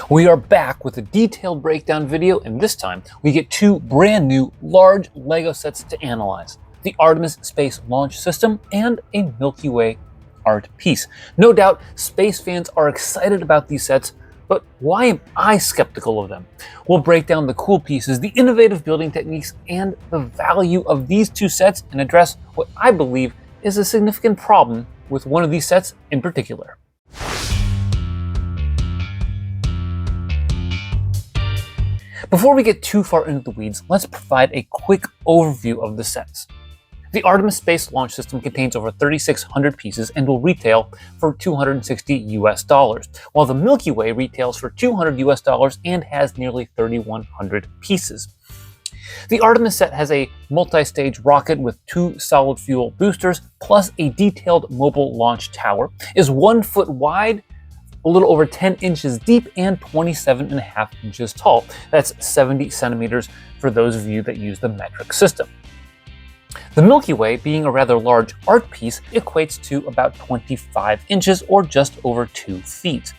We are back with a detailed breakdown video, and this time we get two brand new large LEGO sets to analyze: the Artemis Space Launch System and a Milky Way art piece. No doubt space fans are excited about these sets, but why am I skeptical of them? We'll break down the cool pieces, the innovative building techniques, and the value of these two sets, and address what I believe is a significant problem with one of these sets in particular. Before we get too far into the weeds, let's provide a quick overview of the sets. The Artemis Space Launch System contains over 3,600 pieces and will retail for $260, while the Milky Way retails for $200 and has nearly 3,100 pieces. The Artemis set has a multi-stage rocket with two solid fuel boosters, plus a detailed mobile launch tower, is 1 foot wide, a little over 10 inches deep, and 27.5 inches tall. That's 70 centimeters for those of you that use the metric system. The Milky Way, being a rather large art piece, equates to about 25 inches or just over 2 feet.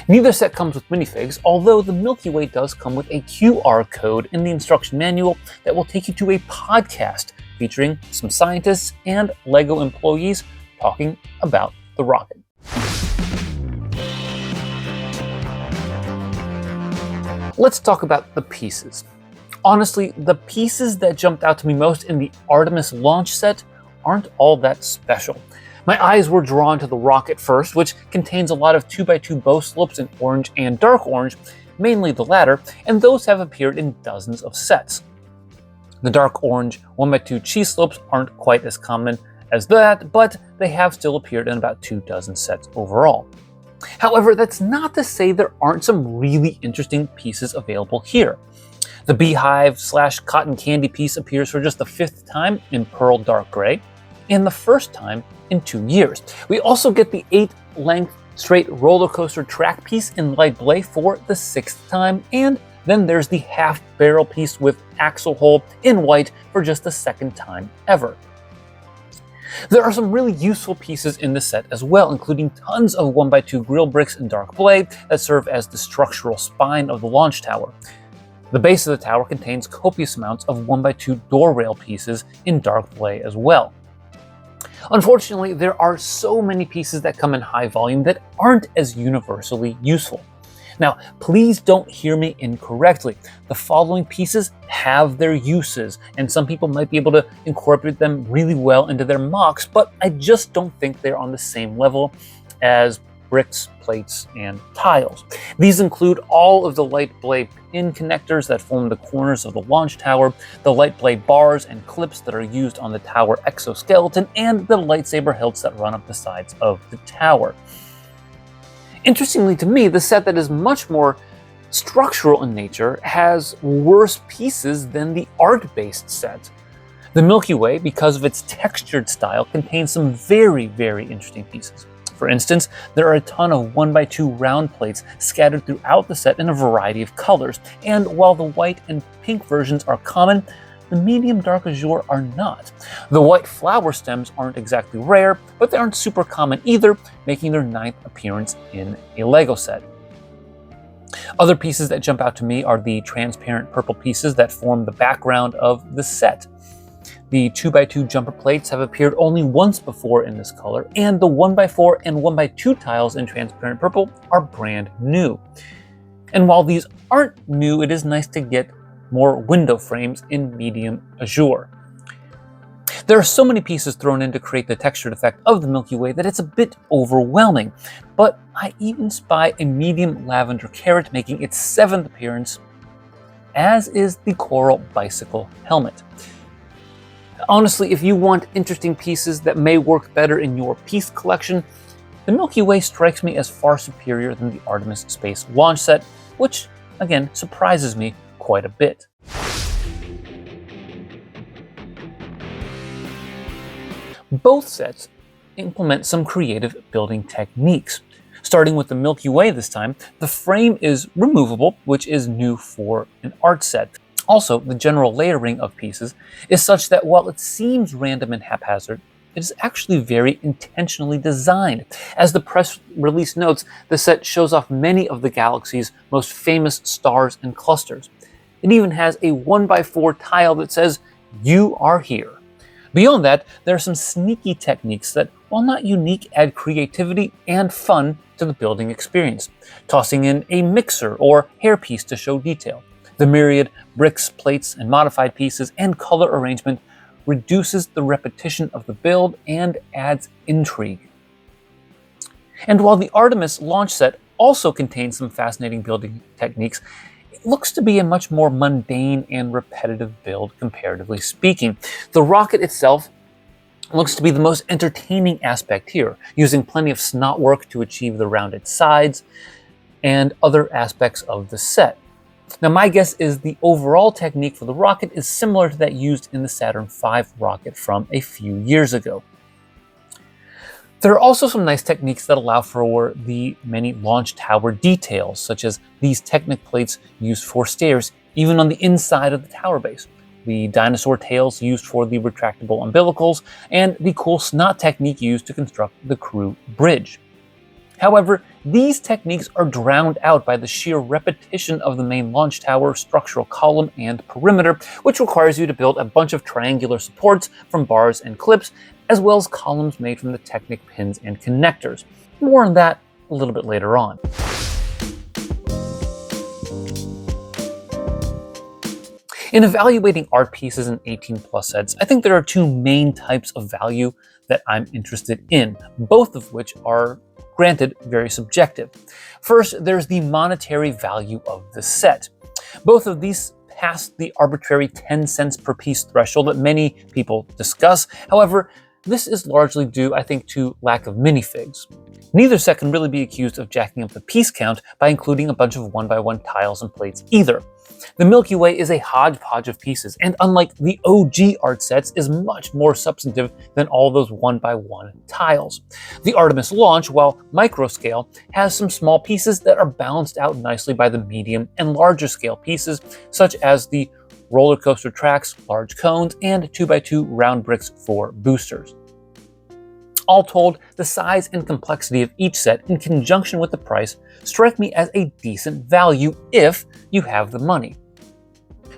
Neither set comes with minifigs, although the Milky Way does come with a QR code in the instruction manual that will take you to a podcast featuring some scientists and LEGO employees talking about the rocket. Let's talk about the pieces. Honestly, the pieces that jumped out to me most in the Artemis launch set aren't all that special. My eyes were drawn to the rocket first, which contains a lot of 2x2 bow slopes in orange and dark orange, mainly the latter, and those have appeared in dozens of sets. The dark orange 1x2 cheese slopes aren't quite as common as that, but they have still appeared in about 24 sets overall. However, that's not to say there aren't some really interesting pieces available here. The beehive/cotton candy piece appears for just the 5th time in pearl dark gray, and the first time in 2 years. We also get the 8-length straight roller coaster track piece in light blue for the 6th time, and then there's the half barrel piece with axle hole in white for just the 2nd time ever. There are some really useful pieces in the set as well, including tons of 1x2 grill bricks in dark blue that serve as the structural spine of the launch tower. The base of the tower contains copious amounts of 1x2 door rail pieces in dark blue as well. Unfortunately, there are so many pieces that come in high volume that aren't as universally useful. Now, please don't hear me incorrectly. The following pieces have their uses, and some people might be able to incorporate them really well into their mocks, but I just don't think they're on the same level as bricks, plates, and tiles. These include all of the light blue pin connectors that form the corners of the launch tower, the light blue bars and clips that are used on the tower exoskeleton, and the lightsaber hilts that run up the sides of the tower. Interestingly to me, the set that is much more structural in nature has worse pieces than the art-based set. The Milky Way, because of its textured style, contains some very, very interesting pieces. For instance, there are a ton of 1x2 round plates scattered throughout the set in a variety of colors, and while the white and pink versions are common, the medium dark azure are not. The white flower stems aren't exactly rare, but they aren't super common either, making their 9th appearance in a LEGO set. Other pieces that jump out to me are the transparent purple pieces that form the background of the set. The 2x2 jumper plates have appeared only once before in this color, and the 1x4 and 1x2 tiles in transparent purple are brand new. And while these aren't new, it is nice to get more window frames in medium azure. There are so many pieces thrown in to create the textured effect of the Milky Way that it's a bit overwhelming, but I even spy a medium lavender carrot making its 7th appearance, as is the coral bicycle helmet. Honestly, if you want interesting pieces that may work better in your piece collection, the Milky Way strikes me as far superior than the Artemis Space Launch set, which, again, surprises me quite a bit. Both sets implement some creative building techniques. Starting with the Milky Way this time, the frame is removable, which is new for an art set. Also, the general layering of pieces is such that while it seems random and haphazard, it is actually very intentionally designed. As the press release notes, the set shows off many of the galaxy's most famous stars and clusters. It even has a 1x4 tile that says, "You are here." Beyond that, there are some sneaky techniques that, while not unique, add creativity and fun to the building experience, tossing in a mixer or hairpiece to show detail. The myriad bricks, plates, and modified pieces and color arrangement reduces the repetition of the build and adds intrigue. And while the Artemis launch set also contains some fascinating building techniques, it looks to be a much more mundane and repetitive build, comparatively speaking. The rocket itself looks to be the most entertaining aspect here, using plenty of snot work to achieve the rounded sides and other aspects of the set. Now, my guess is the overall technique for the rocket is similar to that used in the Saturn V rocket from a few years ago. There are also some nice techniques that allow for the many launch tower details, such as these Technic plates used for stairs, even on the inside of the tower base, the dinosaur tails used for the retractable umbilicals, and the cool snot technique used to construct the crew bridge. However, these techniques are drowned out by the sheer repetition of the main launch tower structural column and perimeter, which requires you to build a bunch of triangular supports from bars and clips, as well as columns made from the Technic pins and connectors. More on that a little bit later on. In evaluating art pieces in 18+ sets, I think there are two main types of value that I'm interested in, both of which are, granted, very subjective. First, there's the monetary value of the set. Both of these pass the arbitrary 10 cents per piece threshold that many people discuss. However, this is largely due, I think, to lack of minifigs. Neither set can really be accused of jacking up the piece count by including a bunch of 1x1 tiles and plates either. The Milky Way is a hodgepodge of pieces, and unlike the OG art sets, is much more substantive than all those 1x1 tiles. The Artemis launch, while micro-scale, has some small pieces that are balanced out nicely by the medium and larger scale pieces, such as the roller coaster tracks, large cones, and 2x2 round bricks for boosters. All told, the size and complexity of each set, in conjunction with the price, strike me as a decent value if you have the money.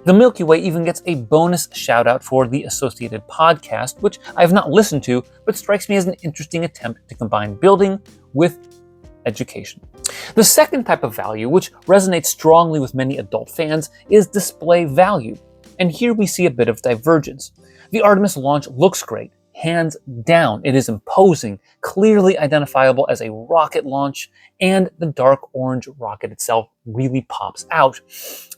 The Milky Way even gets a bonus shout out for the associated podcast, which I have not listened to, but strikes me as an interesting attempt to combine building with education. The second type of value, which resonates strongly with many adult fans, is display value. And here we see a bit of divergence. The Artemis launch looks great. Hands down, it is imposing, clearly identifiable as a rocket launch, and the dark orange rocket itself really pops out.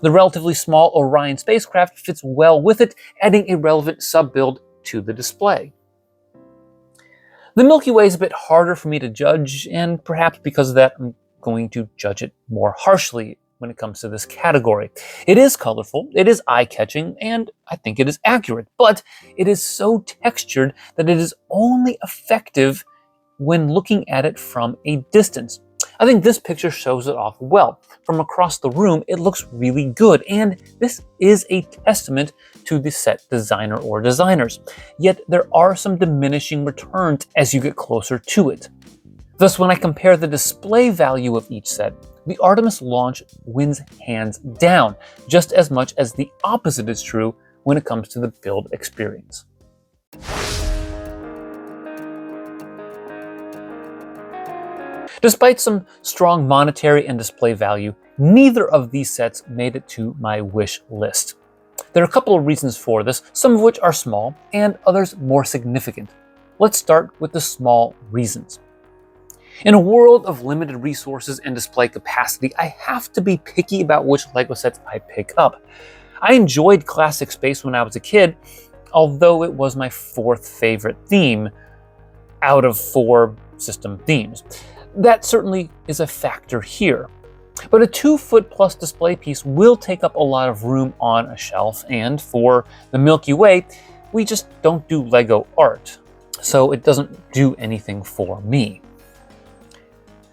The relatively small Orion spacecraft fits well with it, adding a relevant sub-build to the display. The Milky Way is a bit harder for me to judge, and perhaps because of that, I'm going to judge it more harshly when it comes to this category. It is colorful, it is eye-catching, and I think it is accurate, but it is so textured that it is only effective when looking at it from a distance. I think this picture shows it off well. From across the room, it looks really good, and this is a testament to the set designer or designers. Yet there are some diminishing returns as you get closer to it. Thus, when I compare the display value of each set, the Artemis launch wins hands down, just as much as the opposite is true when it comes to the build experience. Despite some strong monetary and display value, neither of these sets made it to my wish list. There are a couple of reasons for this, some of which are small and others more significant. Let's start with the small reasons. In a world of limited resources and display capacity, I have to be picky about which LEGO sets I pick up. I enjoyed classic space when I was a kid, although it was my fourth favorite theme out of 4 system themes. That certainly is a factor here. But a 2-foot+ display piece will take up a lot of room on a shelf, and for the Milky Way, we just don't do LEGO art, so it doesn't do anything for me.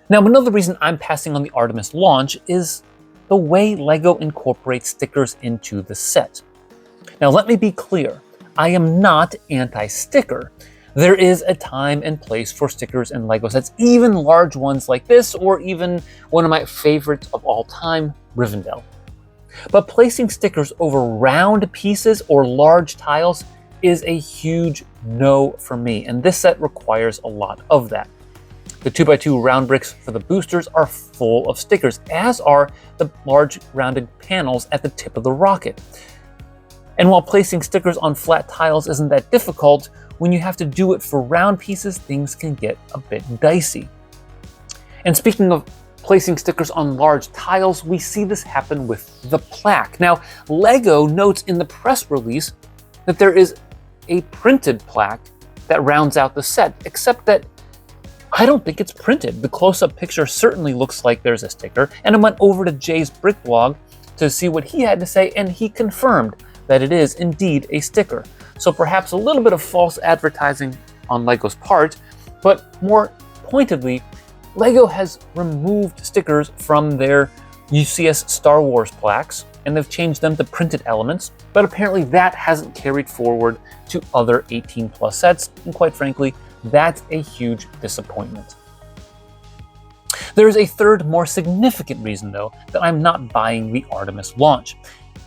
Now, another reason I'm passing on the Artemis launch is the way LEGO incorporates stickers into the set. Now, let me be clear. I am not anti-sticker. There is a time and place for stickers and Lego sets, even large ones like this, or even one of my favorites of all time, Rivendell. But placing stickers over round pieces or large tiles is a huge no for me, and this set requires a lot of that. The 2x2 round bricks for the boosters are full of stickers, as are the large rounded panels at the tip of the rocket. And while placing stickers on flat tiles isn't that difficult, when you have to do it for round pieces, things can get a bit dicey. And speaking of placing stickers on large tiles, we see this happen with the plaque. Now, Lego notes in the press release that there is a printed plaque that rounds out the set, except that I don't think it's printed. The close-up picture certainly looks like there's a sticker, and I went over to Jay's Brick blog to see what he had to say, and he confirmed that it is indeed a sticker. So perhaps a little bit of false advertising on Lego's part, but more pointedly, Lego has removed stickers from their UCS Star Wars plaques, and they've changed them to printed elements, but apparently that hasn't carried forward to other 18+ sets, and quite frankly, that's a huge disappointment. There is a third, more significant reason, though, that I'm not buying the Artemis launch.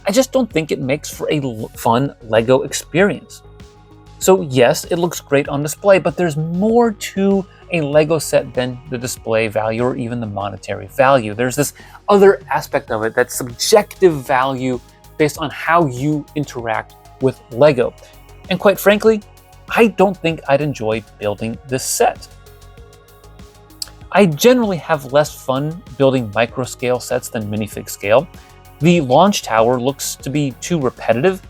I just don't think it makes for a fun Lego experience. So yes, it looks great on display, but there's more to a Lego set than the display value or even the monetary value. There's this other aspect of it, that subjective value based on how you interact with Lego. And quite frankly, I don't think I'd enjoy building this set. I generally have less fun building micro-scale sets than minifig scale. The launch tower looks to be too repetitive,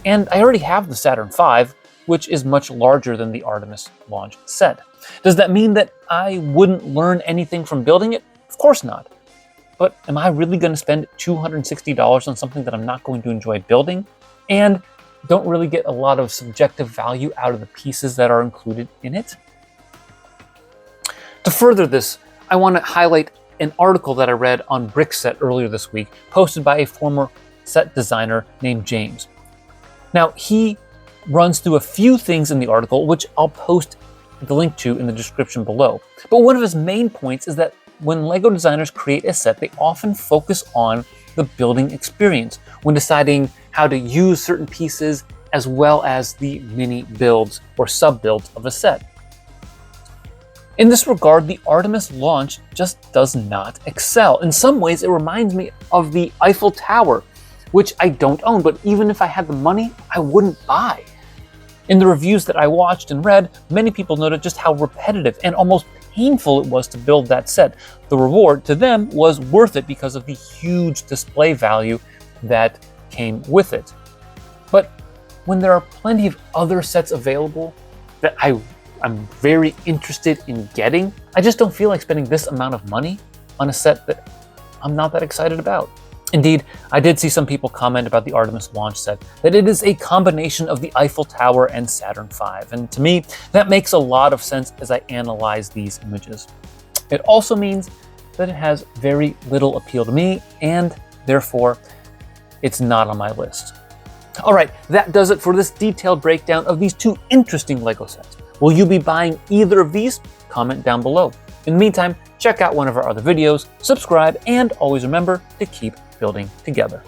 and I already have the Saturn V, which is much larger than the Artemis launch set. Does that mean that I wouldn't learn anything from building it? Of course not. But am I really going to spend $260 on something that I'm not going to enjoy building, and don't really get a lot of subjective value out of the pieces that are included in it? To further this, I want to highlight an article that I read on Brickset earlier this week, posted by a former set designer named James. Now, he runs through a few things in the article, which I'll post the link to in the description below. But one of his main points is that when Lego designers create a set, they often focus on the building experience when deciding how to use certain pieces, as well as the mini builds or sub-builds of a set. In this regard, the Artemis launch just does not excel. In some ways, it reminds me of the Eiffel Tower, which I don't own, but even if I had the money, I wouldn't buy. In the reviews that I watched and read, many people noted just how repetitive and almost painful it was to build that set. The reward to them was worth it because of the huge display value that came with it. But when there are plenty of other sets available that I'm very interested in getting, I just don't feel like spending this amount of money on a set that I'm not that excited about. Indeed, I did see some people comment about the Artemis launch set, that it is a combination of the Eiffel Tower and Saturn V, and to me, that makes a lot of sense as I analyze these images. It also means that it has very little appeal to me, and therefore, it's not on my list. All right, that does it for this detailed breakdown of these two interesting Lego sets. Will you be buying either of these? Comment down below. In the meantime, check out one of our other videos, subscribe, and always remember to keep building together.